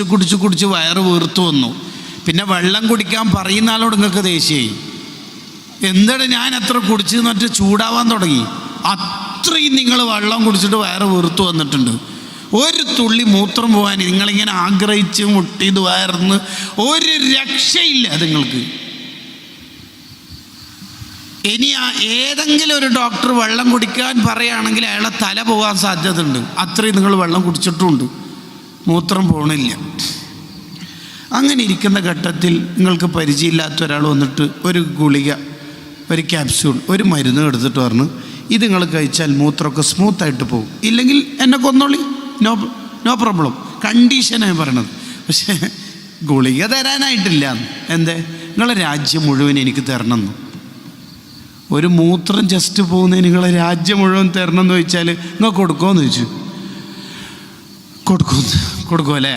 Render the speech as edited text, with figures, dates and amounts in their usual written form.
കുടിച്ച് വയറ് വീർത്തു വന്നു. പിന്നെ വെള്ളം കുടിക്കാൻ പറയുന്ന ആളോട് നിങ്ങൾക്ക് ദേഷ്യമായി. എന്താണ് ഞാൻ അത്ര കുടിച്ച് എന്നിട്ട് ചൂടാവാൻ തുടങ്ങി. അത്രയും നിങ്ങൾ വെള്ളം കുടിച്ചിട്ട് വയറ് വീർത്തു വന്നിട്ടുണ്ട്. ഒരു തുള്ളി മൂത്രം പോകാൻ നിങ്ങളിങ്ങനെ ആഗ്രഹിച്ച് മുട്ടിയത് വയർന്ന് ഒരു രക്ഷയില്ല നിങ്ങൾക്ക്. ഇനി ഏതെങ്കിലും ഒരു ഡോക്ടർ വെള്ളം കുടിക്കാൻ പറയുകയാണെങ്കിൽ അയാളെ തല പോകാൻ സാധ്യതയുണ്ട്. അത്രയും നിങ്ങൾ വെള്ളം കുടിച്ചിട്ടുമുണ്ട്, മൂത്രം പോകണില്ല. അങ്ങനെ ഇരിക്കുന്ന ഘട്ടത്തിൽ നിങ്ങൾക്ക് പരിചയമില്ലാത്ത ഒരാൾ വന്നിട്ട് ഒരു ഗുളിക, ഒരു ക്യാപ്സ്യൂൾ, ഒരു മരുന്ന് എടുത്തിട്ട് പറഞ്ഞു ഇത് നിങ്ങൾ കഴിച്ചാൽ മൂത്രമൊക്കെ സ്മൂത്തായിട്ട് പോകും, ഇല്ലെങ്കിൽ എന്നെ കൊന്നോളി, നോ പ്രോബ്ലം, കണ്ടീഷനാണ് പറയണത്. പക്ഷേ ഗുളിക തരാനായിട്ടില്ല. എന്തേ? നിങ്ങളെ രാജ്യം മുഴുവൻ എനിക്ക് തരണമെന്ന്. ഒരു മൂത്രം ജസ്റ്റ് പോകുന്നതിന് നിങ്ങളെ രാജ്യം മുഴുവൻ തരണം എന്ന് ചോദിച്ചാൽ നിങ്ങൾ കൊടുക്കുമോ എന്ന് ചോദിച്ചു. കൊടുക്കുമല്ലേ?